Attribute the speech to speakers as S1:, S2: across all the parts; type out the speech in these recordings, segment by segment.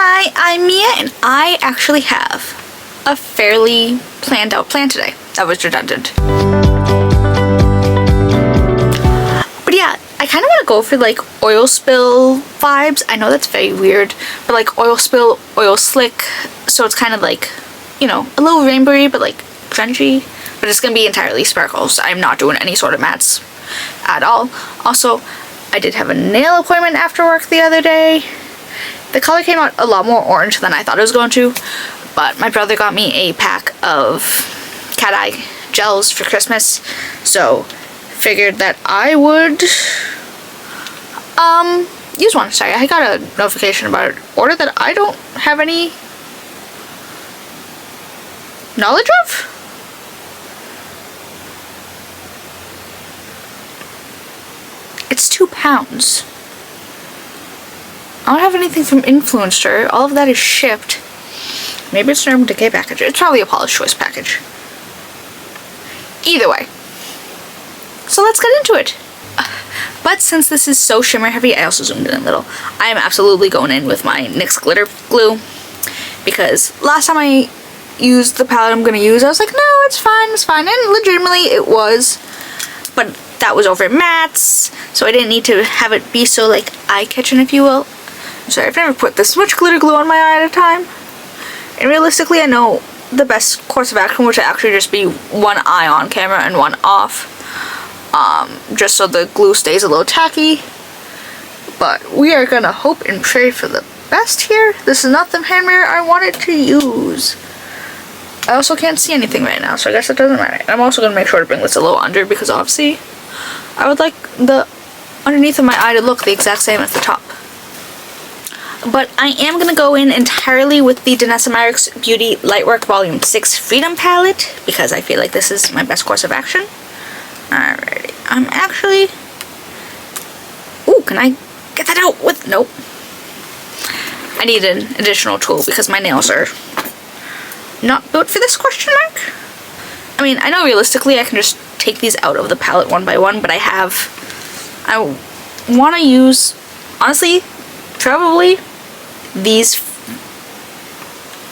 S1: Hi, I'm Mia, and I actually have a fairly planned out plan today. That was redundant. But yeah, I kind of want to go for like oil spill vibes. I know that's very weird, but like oil spill, oil slick, so it's kind of like, you know, a little rainbowy, but like grungy. But it's going to be entirely sparkles. I'm not doing any sort of mattes at all. Also, I did have a nail appointment after work the other day. The color came out a lot more orange than I thought it was going to, but my brother got me a pack of cat eye gels for Christmas, so figured that I would use one. Sorry, I got a notification about an order that I don't have any knowledge of. It's £2. I don't have anything from Influencer. All of that is shipped. Maybe it's an Urban Decay package. It's probably a Paula's Choice package. Either way. So let's get into it. But since this is so shimmer heavy, I also zoomed in a little. I am absolutely going in with my NYX glitter glue, because last time I used the palette I'm going to use, I was like, no, it's fine. And legitimately it was. But that was over mattes, so I didn't need to have it be so like eye-catching, if you will. I'm sorry, I've never put this much glitter glue on my eye at a time. And realistically, I know the best course of action would actually just be one eye on camera and one off. Just so the glue stays a little tacky. But we are gonna hope and pray for the best here. This is not the hand mirror I wanted to use. I also can't see anything right now, so I guess it doesn't matter. And I'm also gonna make sure to bring this a little under, because obviously I would like the underneath of my eye to look the exact same as the top. But I am going to go in entirely with the Danessa Myricks Beauty Lightwork Volume 6 Freedom Palette, because I feel like this is my best course of action. Alrighty, I'm actually... Ooh, can I get that out with... Nope. I need an additional tool because my nails are not built for this question mark. I mean, I know realistically I can just take these out of the palette one by one, but I want to use, honestly, probably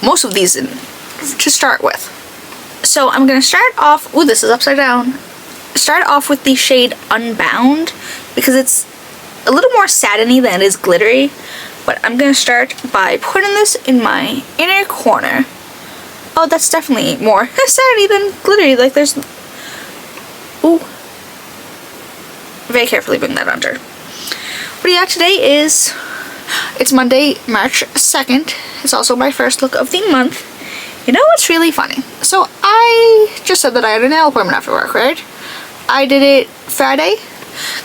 S1: most of these to start with. So I'm going to start off, ooh, this is upside down. Start off with the shade Unbound, because it's a little more satiny than it is glittery, but I'm going to start by putting this in my inner corner. Oh, that's definitely more satiny than glittery, like there's, ooh, very carefully bring that under. But yeah, today is, it's Monday, March 2nd. It's also my first look of the month. You know what's really funny? So I just said that I had a nail appointment after work, right? I did it Friday.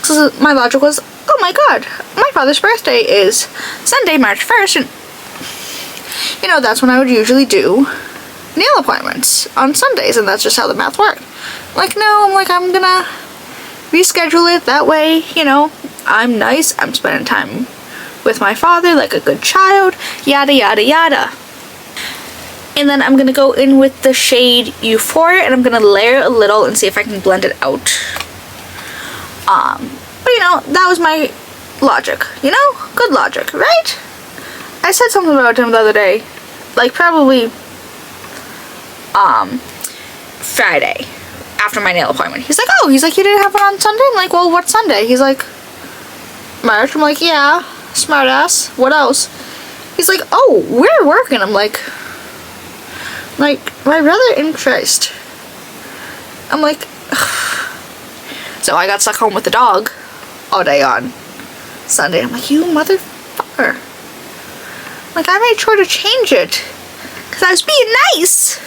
S1: So my logic was, oh my god, my father's birthday is Sunday, March 1st. And you know, that's when I would usually do nail appointments, on Sundays, and that's just how the math worked. Like, no, I'm gonna reschedule it that way, you know, I'm nice, I'm spending time with my father like a good child, yada yada yada. And then I'm gonna go in with the shade Euphoria, and I'm gonna layer a little and see if I can blend it out. But you know, that was my logic, you know, good logic, right? I said something about him the other day, like probably Friday after my nail appointment. He's like, oh, you didn't have one on Sunday? I'm like, well, what Sunday? He's like, March. I'm like, yeah, smart ass, what else? He's like, oh, we're working. I'm like, my brother in Christ. I'm like, ugh. So I got stuck home with the dog all day on Sunday. I'm like, you motherfucker. Like, I made sure to change it because I was being nice.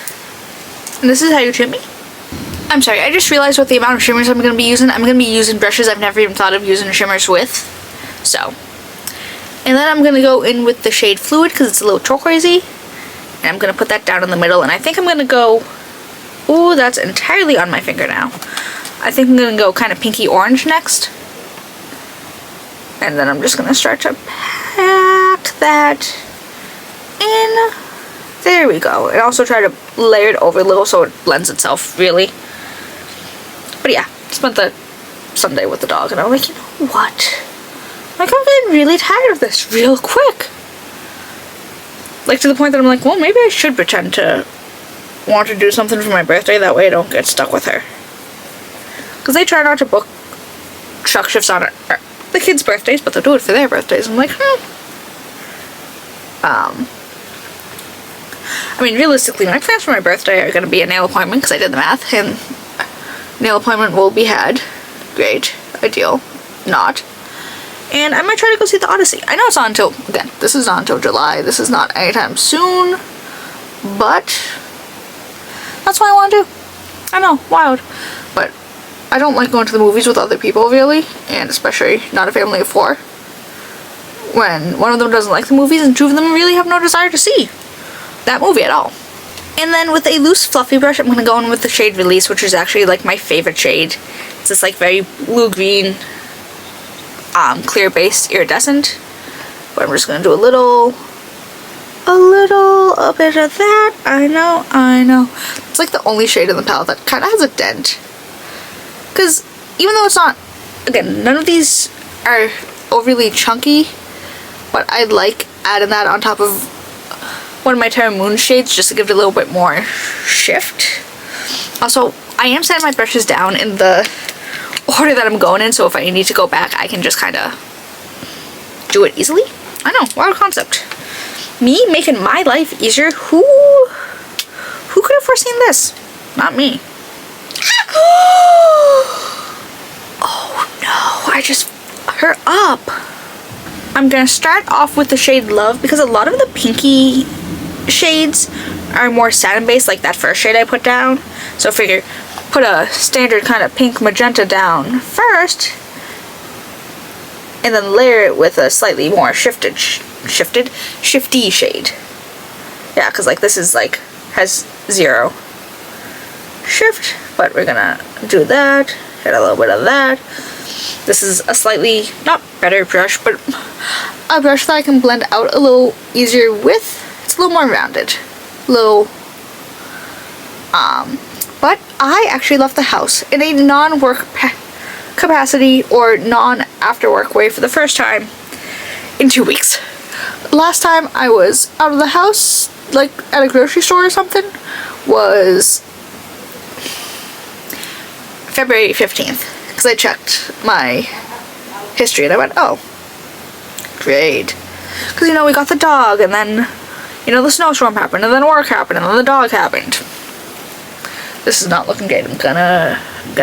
S1: And this is how you treat me? I'm sorry, I just realized what the amount of shimmers I'm going to be using. I'm going to be using brushes I've never even thought of using shimmers with. So, and then I'm going to go in with the shade Fluid because it's a little turquoisey. And I'm going to put that down in the middle. And I think I'm going to go, ooh, that's entirely on my finger now. I think I'm going to go kind of pinky orange next. And then I'm just going to start to pack that in. There we go. And also try to layer it over a little so it blends itself, really. But yeah, spent the Sunday with the dog, and I'm like, you know what? Like, I'm getting really tired of this real quick. Like, to the point that I'm like, well, maybe I should pretend to want to do something for my birthday. That way I don't get stuck with her. Because they try not to book truck shifts on the kids' birthdays, but they'll do it for their birthdays. I'm like, I mean, realistically, my plans for my birthday are going to be a nail appointment, because I did the math, and nail appointment will be had. Great. Ideal. Not. And I might try to go see the Odyssey. I know it's not until, again, this is not until July. This is not anytime soon, but that's what I want to do. I know, wild. But I don't like going to the movies with other people, really, and especially not a family of 4. When one of them doesn't like the movies and 2 of them really have no desire to see that movie at all. And then with a loose fluffy brush, I'm going to go in with the shade Release, which is actually like my favorite shade. It's this like very blue-green, clear based iridescent. But I'm just going to do a bit of that. I know. It's like the only shade in the palette that kind of has a dent. Because even though it's not, again, none of these are overly chunky, but I like adding that on top of one of my Terra Moon shades just to give it a little bit more shift. Also, I am setting my brushes down in the order that I'm going in, so if I need to go back, I can just kind of do it easily. I know, wild concept. Me making my life easier. Who could have foreseen this? Not me. Oh no, I just her up. I'm gonna start off with the shade Love, because a lot of the pinky shades are more satin based, like that first shade I put down. So figure, put a standard kind of pink magenta down first, and then layer it with a slightly more shifty shade. Yeah, because like this is like has 0 shift, but we're gonna do that, hit a little bit of that. This is a slightly, not better brush, but a brush that I can blend out a little easier with. It's a little more rounded. But I actually left the house in a non-work capacity or non-after-work way for the first time in 2 weeks. Last time I was out of the house, like at a grocery store or something, was February 15th. Because I checked my history and I went, oh, great. Because, you know, we got the dog, and then, you know, the snowstorm happened, and then work happened, and then the dog happened. This is not looking great. I'm gonna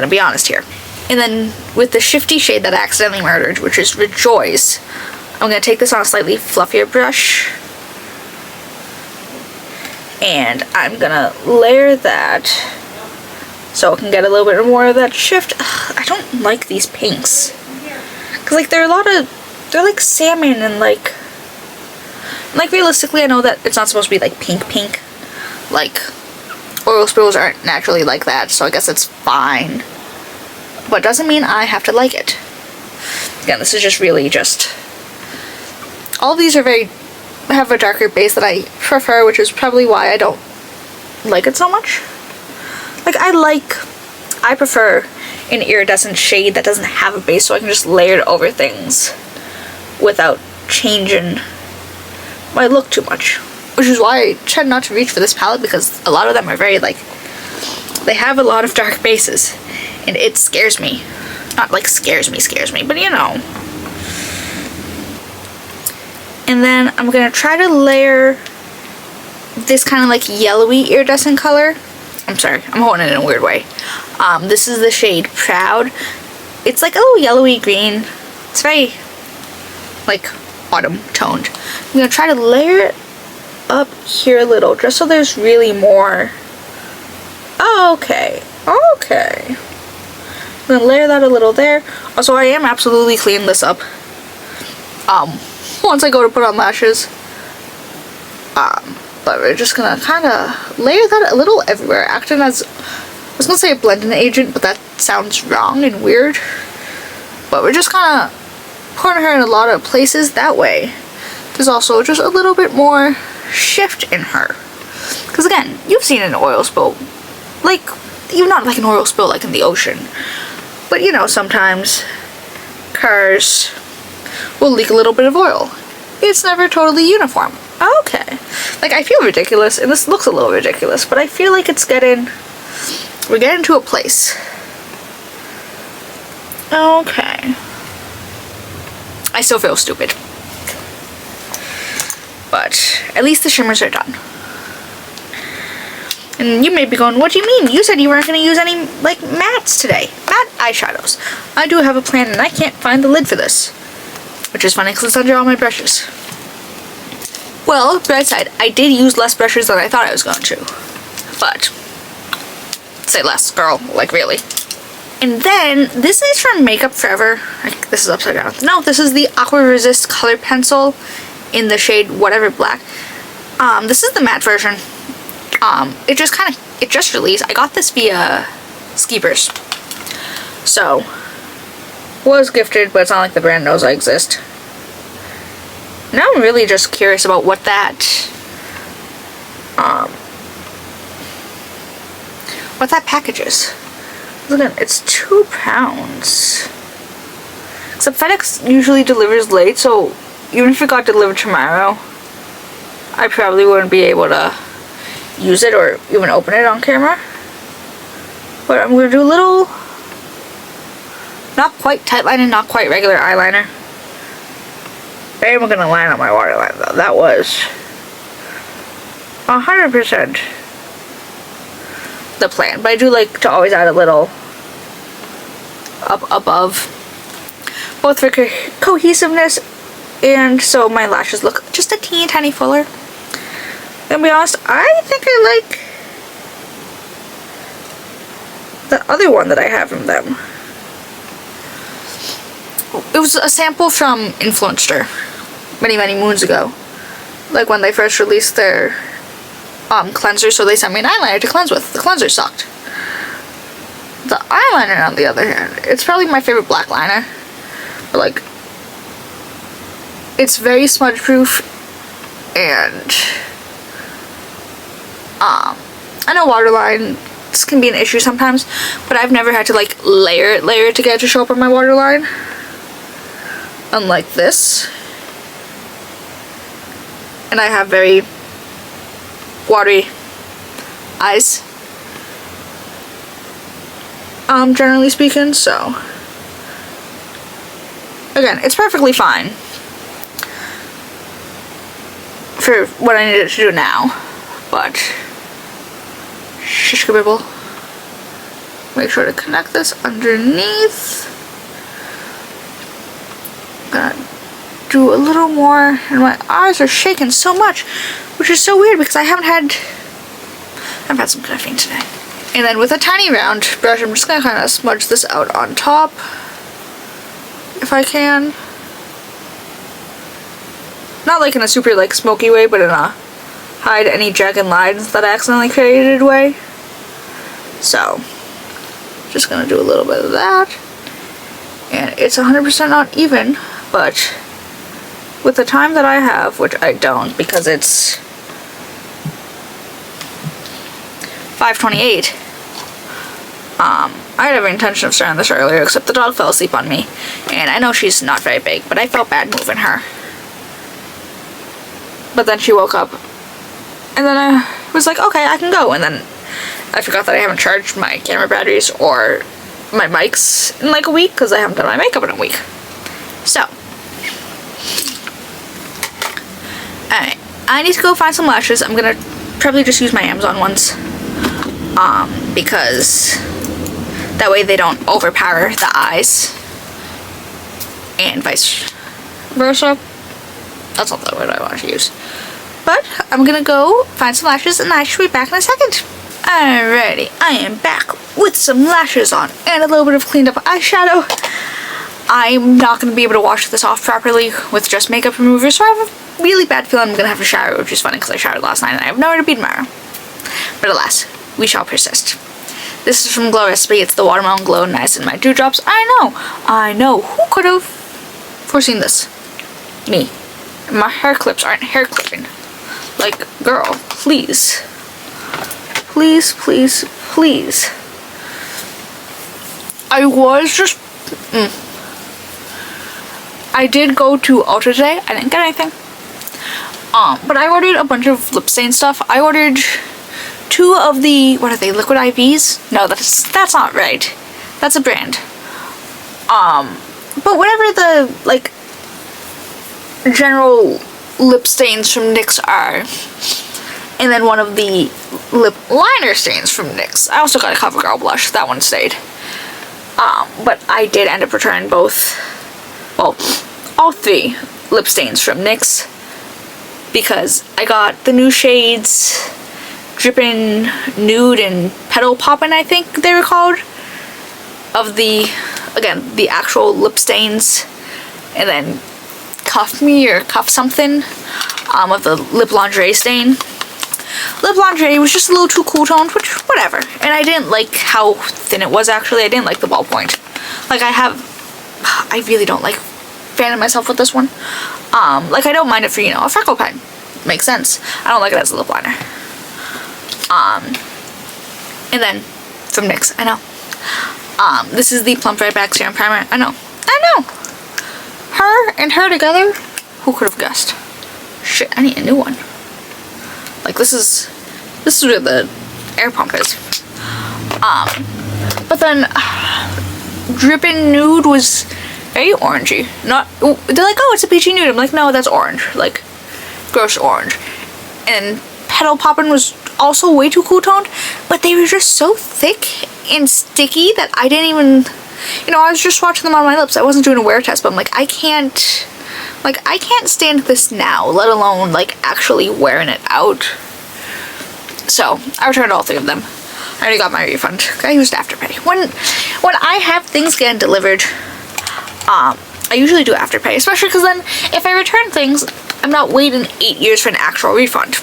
S1: be honest here. And then with the shifty shade that I accidentally murdered, which is Rejoice, I'm gonna take this on a slightly fluffier brush, and I'm gonna layer that so it can get a little bit more of that shift. Ugh, I don't like these pinks. Because, like, they're like salmon and, like, realistically, I know that it's not supposed to be, like, pink. Like, oil spills aren't naturally like that, so I guess it's fine. But it doesn't mean I have to like it. Again, this is just really just... all of these have a darker base that I prefer, which is probably why I don't like it so much. Like, I prefer an iridescent shade that doesn't have a base, so I can just layer it over things without changing my look too much. Which is why I tend not to reach for this palette, because a lot of them are very, like, they have a lot of dark bases, and it scares me. Not like scares me, but you know. And then I'm gonna try to layer this kind of like yellowy iridescent color. I'm sorry, I'm holding it in a weird way. This is the shade Proud. It's like a little yellowy green. It's very, like, autumn toned. I'm gonna try to layer it up here a little, just so there's really more. Oh, okay. I'm gonna layer that a little there. Also, I am absolutely cleaning this up. Once I go to put on lashes. But we're just gonna kind of layer that a little everywhere, acting as, I was gonna say a blending agent, but that sounds wrong and weird. But we're just kind of putting her in a lot of places that way. There's also just a little bit more shift in her. Because again, you've seen an oil spill, like, even not like an oil spill like in the ocean, but you know, sometimes cars will leak a little bit of oil. It's never totally uniform. Okay, Like, I feel ridiculous, and this looks a little ridiculous, but I feel like we're getting to a place. Okay. I still feel stupid. But at least the shimmers are done. And you may be going, what do you mean? You said you weren't going to use any, like, mattes today. Matte eyeshadows. I do have a plan, and I can't find the lid for this. Which is funny, because it's under all my brushes. Well, bright side, I did use less brushes than I thought I was going to. But, say less, girl. Like, really. And then, this is from Makeup Forever. This is upside down. No, this is the Aqua Resist Color Pencil in the shade whatever black. This is the matte version. It just released. I got this via Skeepers. So, was gifted, but it's not like the brand knows I exist. Now I'm really just curious about what that package is. Look at, it's £2. Except FedEx usually delivers late, so even if it got delivered tomorrow, I probably wouldn't be able to use it or even open it on camera. But I'm going to do a little, not quite tight line and not quite regular eyeliner. I am going to line up my waterline though. That was 100% the plan. But I do like to always add a little up above, both for cohesiveness and so my lashes look just a teeny tiny fuller. To be honest, I think I like the other one that I have from them. It was a sample from Infused many moons ago. Like when they first released their cleanser, so they sent me an eyeliner to cleanse with. The cleanser sucked. The eyeliner, on the other hand, it's probably my favorite black liner. But like, it's very smudge proof, and I know waterline can be an issue sometimes, but I've never had to like layer it to get it to show up on my waterline. Unlike this. And I have very watery eyes, generally speaking, so again, it's perfectly fine for what I needed to do now, but shish kabibble. Make sure to connect this underneath. Gonna do a little more, and my eyes are shaking so much, which is so weird because I've had some caffeine today. And then with a tiny round brush, I'm just gonna kind of smudge this out on top if I can. Not like in a super like smoky way, but in a hide any jagged lines that I accidentally created way. So just gonna do a little bit of that, and it's 100% not even, but with the time that I have, which I don't because it's 5:28, I had every intention of starting this earlier, except the dog fell asleep on me, and I know she's not very big, but I felt bad moving her. But then she woke up, and then I was like, okay, I can go, and then I forgot that I haven't charged my camera batteries or my mics in like a week, because I haven't done my makeup in a week. So, alright, I need to go find some lashes. I'm gonna probably just use my Amazon ones, because that way they don't overpower the eyes, and vice versa. That's not the word I want to use. But I'm gonna go find some lashes, and I should be back in a second. Alrighty, I am back with some lashes on and a little bit of cleaned up eyeshadow. I'm not going to be able to wash this off properly with just makeup remover, so I have a really bad feeling I'm going to have to shower, which is funny because I showered last night and I have nowhere to be tomorrow. But alas, we shall persist. This is from Glow Recipe. It's the Watermelon Glow Niacinamide Dewdrops. I know. Who could have foreseen this? Me. My hair clips aren't hair clipping. Like, girl, please. Please, please, please. I was just... I did go to Ulta today. I didn't get anything. But I ordered a bunch of lip stain stuff. I ordered 2 of the, what are they, liquid IVs? No, that's not right. That's a brand. But whatever the, like, general lip stains from NYX are. And then one of the lip liner stains from NYX. I also got a CoverGirl blush. That one stayed. But I did end up returning both, well, all 3 lip stains from NYX. Because I got the new shades Drippin' Nude and Petal Poppin', I think they were called. Of the, again, the actual lip stains. And then Cuff Me or Cuff Something of the Lip Lingerie stain. Lip Lingerie was just a little too cool toned, which, whatever. And I didn't like how thin it was, actually. I didn't like the ballpoint. Like, I really don't like fanning myself with this one. Like, I don't mind it for, you know, a freckle pen. Makes sense. I don't like it as a lip liner. And then, from NYX, I know. This is the Plump Right Back Serum Primer. I know. Her and her together, who could have guessed? Shit, I need a new one. Like, this is where the air pump is. But then, Drippin' Nude was very orangey. They're like, oh, it's a peachy nude. I'm like, no, that's orange. Like, gross orange. And Petal Poppin' was also way too cool toned, but they were just so thick and sticky that I didn't even, you know, I was just swatching them on my lips. I wasn't doing a wear test, but I'm like, I can't stand this now, let alone, like, actually wearing it out. So, I returned all 3 of them. I already got my refund. I used Afterpay. When I have things getting delivered, I usually do Afterpay, especially because then, if I return things, I'm not waiting 8 years for an actual refund.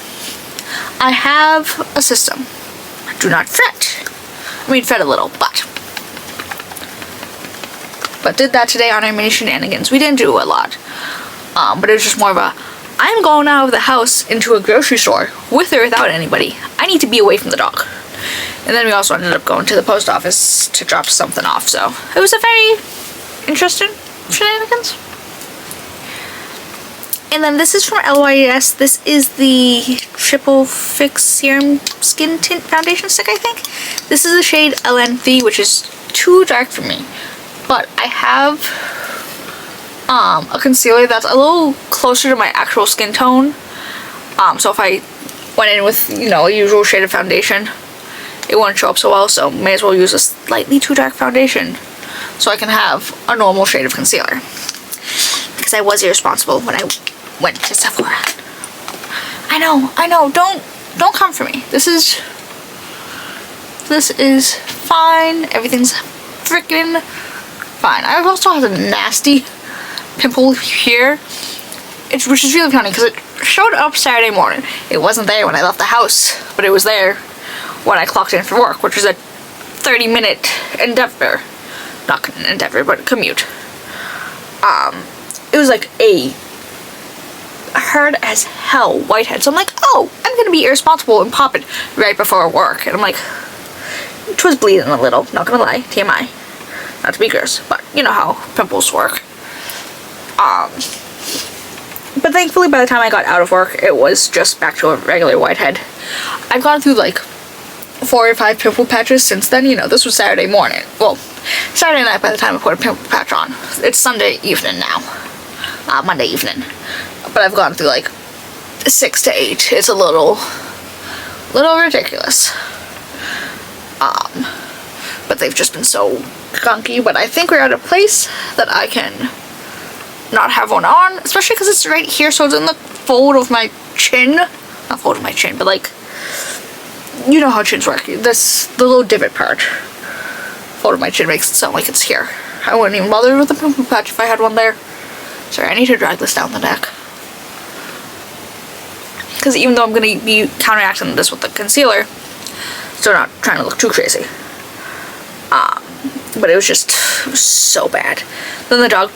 S1: I have a system. Do not fret. I mean, fret a little, but did that today on our mini shenanigans. We didn't do a lot. But it was just more of a, I'm going out of the house into a grocery store with or without anybody. I need to be away from the dog. And then we also ended up going to the post office to drop something off. So it was a very interesting shenanigans. And then this is from LYS. This is the Triple Fix Serum Skin Tint Foundation Stick, I think. This is the shade LN3, which is too dark for me. But I have a concealer that's a little closer to my actual skin tone. So if I went in with, you know, a usual shade of foundation, it wouldn't show up so well. So may as well use a slightly too dark foundation so I can have a normal shade of concealer. Because I was irresponsible when I went to Sephora. I know, don't come for me. This is fine. Everything's freaking fine. I also have a nasty pimple here, which is really funny because it showed up Saturday morning. It wasn't there when I left the house, but it was there when I clocked in for work, which was a 30-minute endeavor. Not an endeavor, but a commute. It was like a hard as hell whitehead. So I'm like, oh, I'm gonna be irresponsible and pop it right before work. And I'm like, it was bleeding a little, not gonna lie, TMI. Not to be gross, but you know how pimples work. But thankfully by the time I got out of work, it was just back to a regular whitehead. I've gone through like 4 or 5 pimple patches since then. You know, this was Saturday morning. Well, Saturday night by the time I put a pimple patch on. It's Sunday evening now. Monday evening. But I've gone through like 6 to 8. It's a little ridiculous. But they've just been so gunky. But I think we're at a place that I can not have one on, especially because it's right here, so it's in the fold of my chin. Not fold of my chin, but like, you know how chins work. The little divot part. Fold of my chin makes it sound like it's here. I wouldn't even bother with the pimple patch if I had one there. Sorry, I need to drag this down the neck. Because even though I'm going to be counteracting this with the concealer, still not trying to look too crazy. But it was just so bad. Then the dog,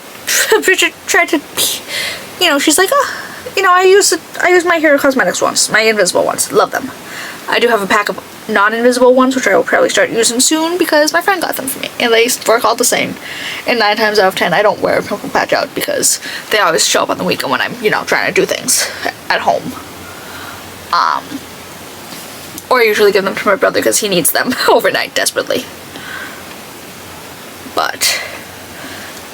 S1: Bridget, tried to, you know, she's like, oh, you know, I use my Hero Cosmetics ones, my invisible ones. Love them. I do have a pack of non-invisible ones, which I will probably start using soon because my friend got them for me and they work all the same. And 9 times out of 10 I don't wear a pimple patch out because they always show up on the weekend when I'm, you know, trying to do things at home. Or I usually give them to my brother because he needs them overnight desperately. But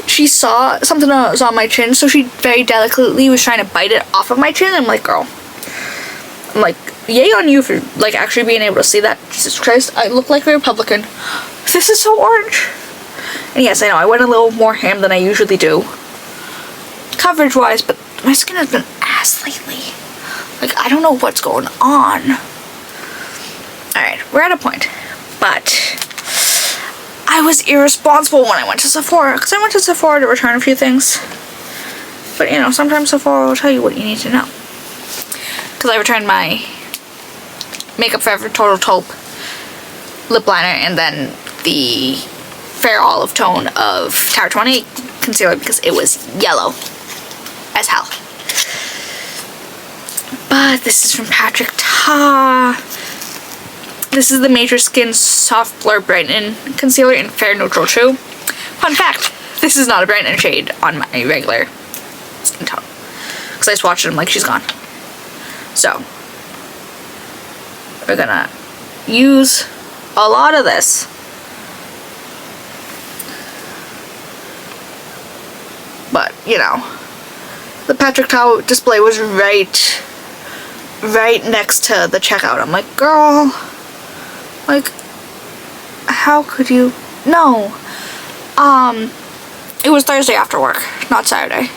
S1: she saw something that was on my chin, so she very delicately was trying to bite it off of my chin. I'm like, girl, I'm like, yay on you for like actually being able to see that. Jesus Christ, I look like a Republican. This is so orange. And yes, I know I went a little more ham than I usually do, coverage wise, but my skin has been ass lately. Like, I don't know what's going on. Alright, we're at a point. But I was irresponsible when I went to Sephora, because I went to Sephora to return a few things. But you know, sometimes Sephora will tell you what you need to know. Because I returned my Makeup Forever Total Taupe lip liner and then the Fair Olive tone of Tower 28 concealer because it was yellow as hell. But this is from Patrick Ta. This is the Major Skin Soft Blur Brightening Concealer in Fair Neutral 2. Fun fact, this is not a brightening shade on my regular skin tone. Because I swatched them like she's gone. So, we're gonna use a lot of this. But, you know, the Patrick Ta display was right next to the checkout. I'm like, girl, like, how could you? No. It was Thursday after work, not Saturday.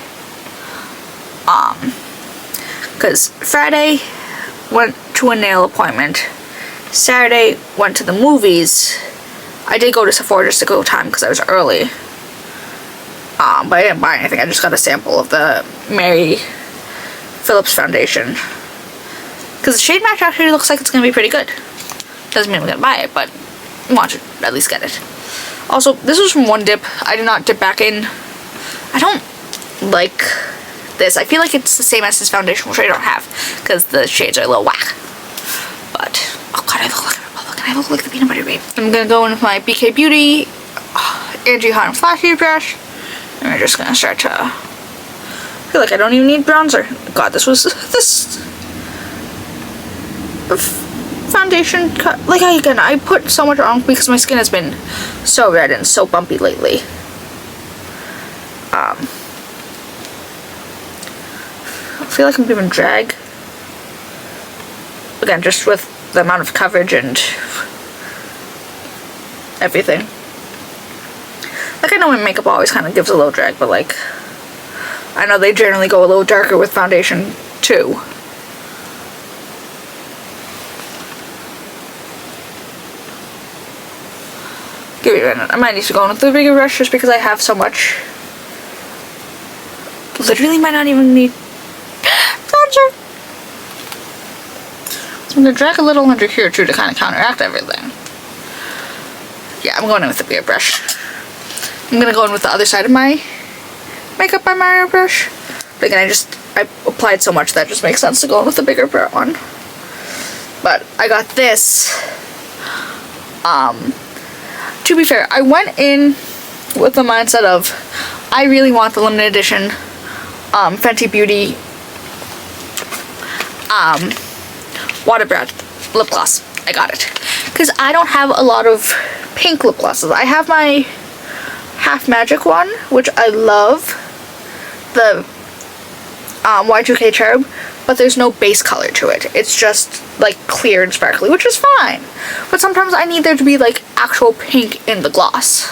S1: Because Friday went to a nail appointment. Saturday went to the movies. I did go to Sephora just to go time because I was early. But I didn't buy anything. I just got a sample of the Mary Phillips foundation. Because the shade match actually looks like it's going to be pretty good. Doesn't mean I'm going to buy it, but I want to at least get it. Also, this was from one dip. I did not dip back in. I don't like this. I feel like it's the same as this foundation, which I don't have. Because the shades are a little whack. But, oh god, I look like a Republican. I look like the peanut butter babe. I'm going to go in with my BK Beauty Angie Hot Flashy brush. And we're just going to start to... I feel like I don't even need bronzer. God, this foundation cut. Like, I put so much on because my skin has been so red and so bumpy lately. I feel like I'm giving drag. Again, just with the amount of coverage and everything. Like, I know my makeup always kind of gives a little drag, but like, I know they generally go a little darker with foundation too. Give me a minute. I might need to go in with the bigger brush just because I have so much. Literally might not even need bronzer. So I'm going to drag a little under here too to kind of counteract everything. Yeah, I'm going in with the bigger brush. I'm going to go in with the other side of my Makeup by Mario brush. But again, I applied so much that it just makes sense to go in with the bigger one. But I got this. To be fair, I went in with the mindset of I really want the limited edition Fenty Beauty Water Breath lip gloss. I got it. Because I don't have a lot of pink lip glosses. I have my Half Magic one, which I love. The Y2K Cherub. But there's no base color to it. It's just like clear and sparkly, which is fine. But sometimes I need there to be like actual pink in the gloss.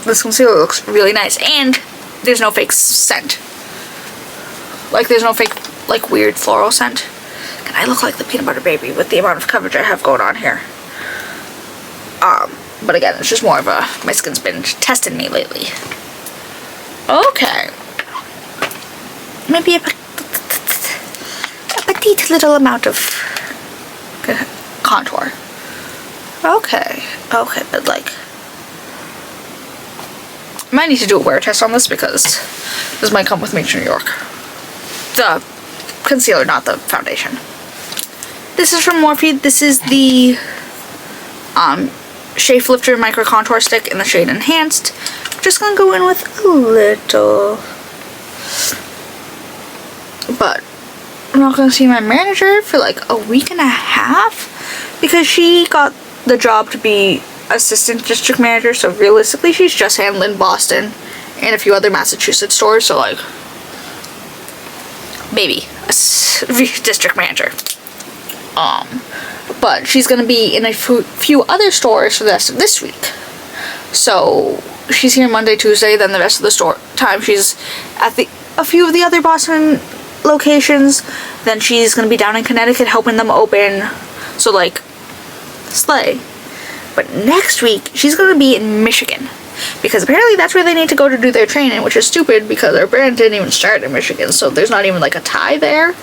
S1: This concealer looks really nice, and there's no fake scent. Like, there's no fake, like, weird floral scent. And I look like the peanut butter baby with the amount of coverage I have going on here. But again, it's just more of a, my skin's been testing me lately. Okay. Maybe a petite little amount of contour. Okay, but like, might need to do a wear test on this because this might come with me to New York. The concealer, not the foundation. This is from Morphe. This is the Shapelifter Micro Contour Stick in the shade Enhanced. I'm just gonna go in with a little. But I'm not gonna see my manager for like a week and a half because she got the job to be assistant district manager, so realistically she's just handling Boston and a few other Massachusetts stores, so like maybe a district manager. But she's gonna be in a few other stores for the rest of this week, so she's here Monday, Tuesday, then the rest of the store time she's at a few of the other Boston locations, then she's gonna be down in Connecticut helping them open, so like slay. But next week, she's going to be in Michigan. Because apparently that's where they need to go to do their training, which is stupid because our brand didn't even start in Michigan. So there's not even like a tie there.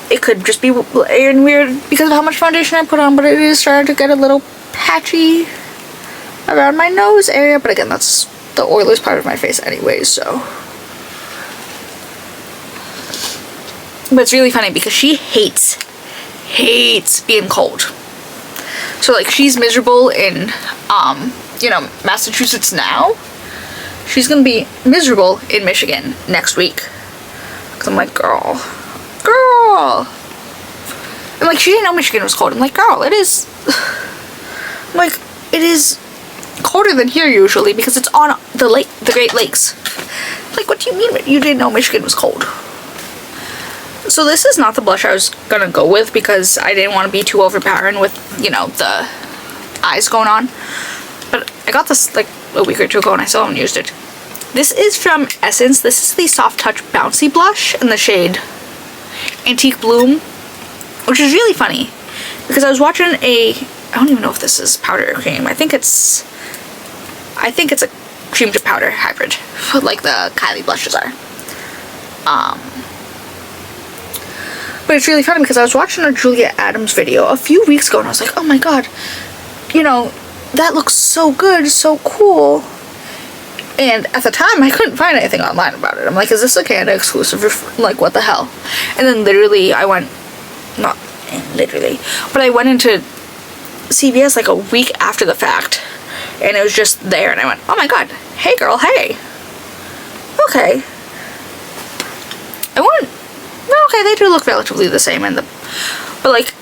S1: It could just be weird because of how much foundation I put on, but it is starting to get a little patchy around my nose area. But again, that's the oiliest part of my face anyways, so. But it's really funny because she hates being cold. So like she's miserable in you know, Massachusetts now. She's gonna be miserable in Michigan next week. Cause I'm like, girl. And like she didn't know Michigan was cold. I'm like, girl, it is. I'm like, it is colder than here usually because it's on the Great Lakes. Like, what do you mean you didn't know Michigan was cold? So this is not the blush I was gonna go with because I didn't want to be too overpowering with, you know, the eyes going on. But I got this like a week or two ago and I still haven't used it. This is from Essence. This is the Soft Touch Bouncy Blush in the shade Antique Bloom, which is really funny because I was watching I don't even know if this is powder or cream. I think it's a cream to powder hybrid, like the Kylie blushes are. But it's really funny because I was watching a Julia Adams video a few weeks ago and I was like, oh my god, you know, that looks so good, so cool. And at the time, I couldn't find anything online about it. I'm like, is this a Canada exclusive? Like, what the hell? And then literally, not literally, but I went into CVS like a week after the fact. And it was just there and I went, oh my god, hey girl, hey. Okay. Okay, they do look relatively the same but like,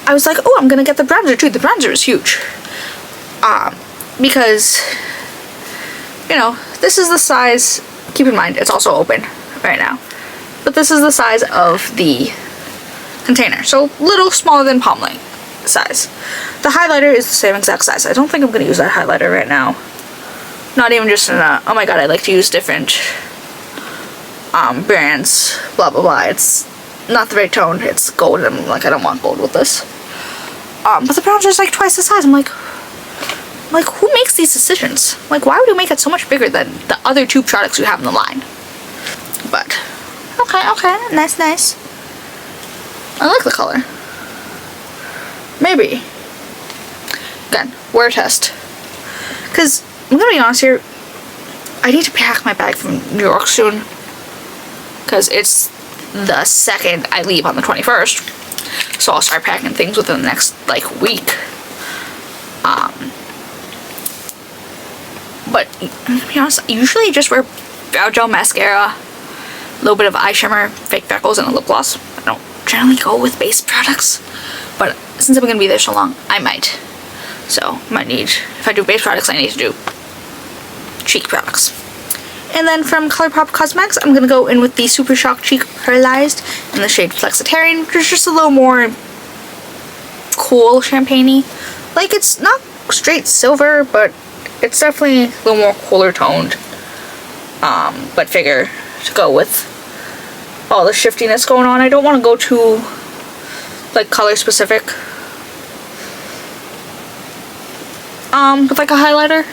S1: I was like, oh, I'm gonna get the bronzer too. The bronzer is huge. Because, you know, this is the size, keep in mind, it's also open right now. But this is the size of the container. So, little smaller than palm length size. The highlighter is the same exact size. I don't think I'm gonna use that highlighter right now. Not even just in a, oh my god, I like to use different brands, blah blah blah. It's not the right tone. It's gold and I'm like, I don't want gold with this. But the bronzer is like twice the size. I'm like, who makes these decisions? Like, why would you make it so much bigger than the other two products you have in the line? But okay, nice. I like the color. Maybe. Again, wear test. Because I'm gonna be honest here, I need to pack my bag from New York soon. Because it's the 2nd I leave on the 21st. So I'll start packing things within the next, like, week. But, to be honest, I usually just wear brow gel, mascara, a little bit of eye shimmer, fake freckles, and a lip gloss. I don't generally go with base products. But since I'm going to be there so long, I might. So, if I do base products, I need to do cheek products. And then from Colourpop Cosmetics, I'm going to go in with the Super Shock Cheek Pearlized in the shade Flexitarian, which is just a little more cool champagne-y. Like, it's not straight silver, but it's definitely a little more cooler toned. But figure to go with all the shiftiness going on. I don't want to go too, like, color specific. With, like, a highlighter.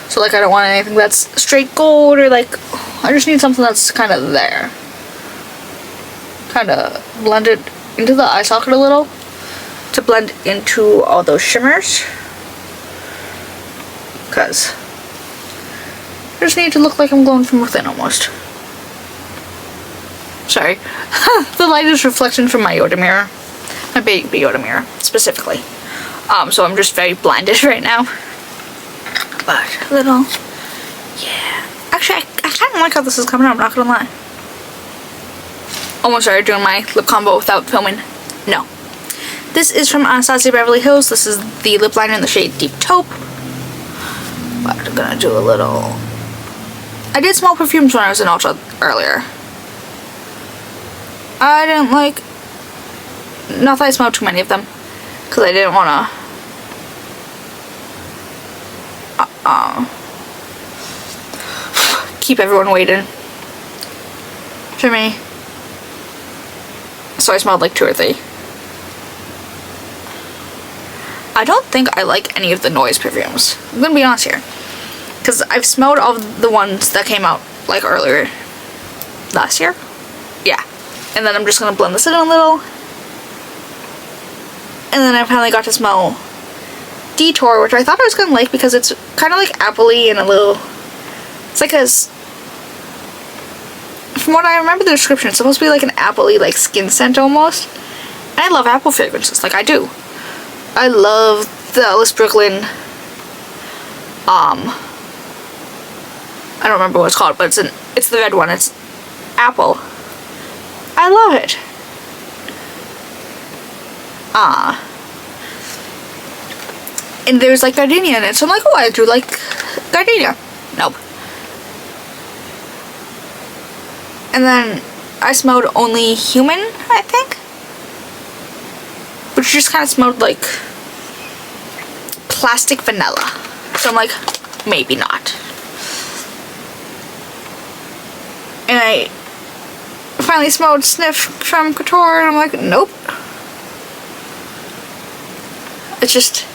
S1: So, like, I don't want anything that's straight gold or, like, I just need something that's kind of there. Kind of blended into the eye socket a little to blend into all those shimmers. Because I just need to look like I'm glowing from within almost. Sorry. The light is reflection from my Yoda mirror. My baby Yoda mirror, specifically. So I'm just very blinded right now. But a little, yeah. Actually, I kind of like how this is coming out, I'm not gonna lie. Almost started doing my lip combo without filming. No. This is from Anastasia Beverly Hills. This is the lip liner in the shade Deep Taupe. But I'm gonna do a little... I did smell perfumes when I was in Ultra earlier. I didn't like... Not that I smelled too many of them. Because I didn't want to... keep everyone waiting. For me. So I smelled like 2 or 3. I don't think I like any of the noise perfumes. I'm gonna be honest here. Because I've smelled all the ones that came out like earlier last year. Yeah. And then I'm just gonna blend this in a little. And then I finally got to smell Detour, which I thought I was gonna like because it's kind of like appley and a little... It's like a... From what I remember the description, it's supposed to be like an appley, like skin scent almost. And I love apple fragrances, like I do. I love the Alice Brooklyn, I don't remember what it's called, but it's the red one, it's apple. I love it. And there's like gardenia in it, so I'm like, oh, I do like gardenia. Nope. And then I smelled Only Human, I think, which just kind of smelled like plastic vanilla. So I'm like, maybe not. And I finally smelled Sniff from Couture, and I'm like, nope. It's just...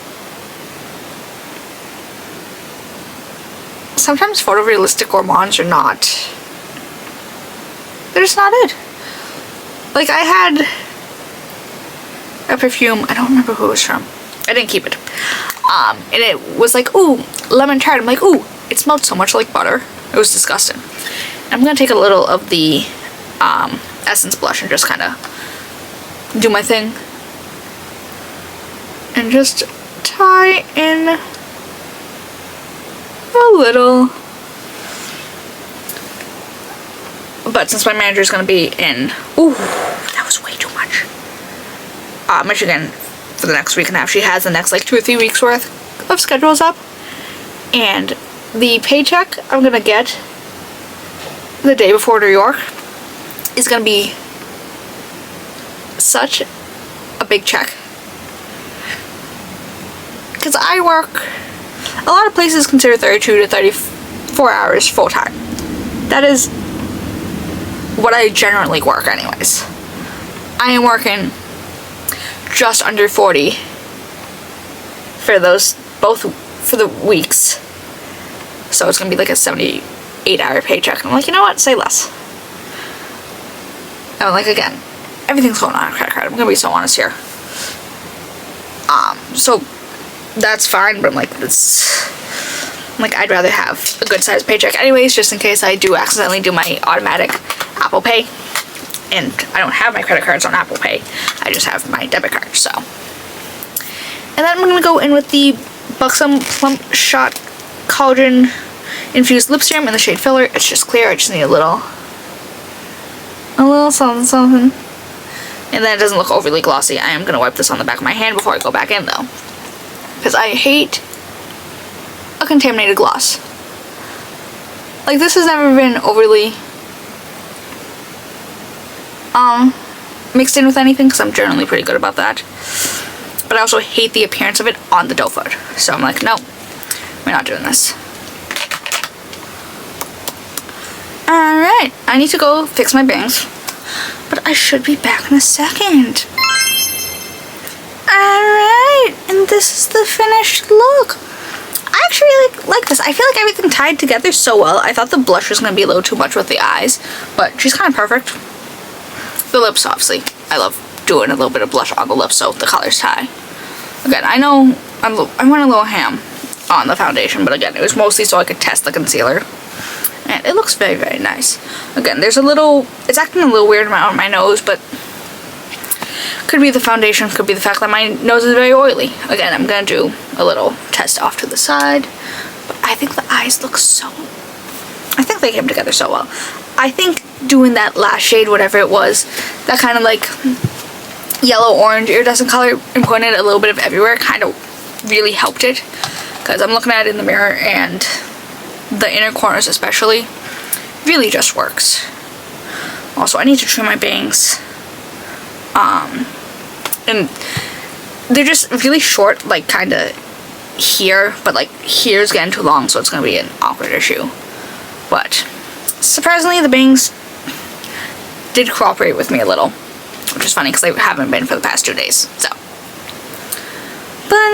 S1: Sometimes photorealistic gourmands are not... They're just not it. Like, I had a perfume, I don't remember who it was from. I didn't keep it. And it was like, ooh, lemon tart. I'm like, ooh, it smelled so much like butter. It was disgusting. I'm gonna take a little of the Essence blush and just kind of do my thing. And just tie in a little. But since my manager is gonna be in, ooh, that was way too much. Michigan for the next week and a half. She has the next like 2 or 3 weeks worth of schedules up. And the paycheck I'm gonna get the day before New York is gonna be such a big check. Because I work, a lot of places consider 32 to 34 hours full time. That is what I generally work anyways. I am working just under 40 for those, both for the weeks. So it's gonna be like a 78-hour paycheck. And I'm like, you know what? Say less. And like, again, everything's going on a credit card. I'm gonna be so honest here. So that's fine, but I'm like, I'd rather have a good sized paycheck anyways, just in case I do accidentally do my automatic Apple Pay. And I don't have my credit cards on Apple Pay. I just have my debit card, so. And then I'm gonna go in with the Buxom Plump Shot Collagen Infused Lip Serum in the shade Filler. It's just clear. I just need a little something, something. And then it doesn't look overly glossy. I am gonna wipe this on the back of my hand before I go back in, though, because I hate a contaminated gloss. Like, this has never been overly mixed in with anything, because I'm generally pretty good about that. But I also hate the appearance of it on the doe foot. So I'm like, no, we're not doing this. Alright, I need to go fix my bangs, but I should be back in a second. Alright, and this is the finished look. I actually like this. I feel like everything tied together so well. I thought the blush was going to be a little too much with the eyes, but she's kind of perfect. The lips, obviously, I love doing a little bit of blush on the lips so the color's high. Again, I know I went a little ham on the foundation, but again, it was mostly so I could test the concealer. And it looks very, very nice. Again, there's a little, it's acting a little weird on my nose, but could be the foundation, could be the fact that my nose is very oily. Again, I'm gonna do a little test off to the side. But I think the eyes look so, I think they came together so well. I think doing that last shade, whatever it was, that kind of like yellow-orange iridescent color and putting it a little bit of everywhere kind of really helped it. Because I'm looking at it in the mirror and the inner corners especially really just works. Also, I need to trim my bangs. And they're just really short, like kind of here, but like here's getting too long, so it's going to be an awkward issue. But surprisingly, the bangs did cooperate with me a little, which is funny because they haven't been for the past 2 days. So, but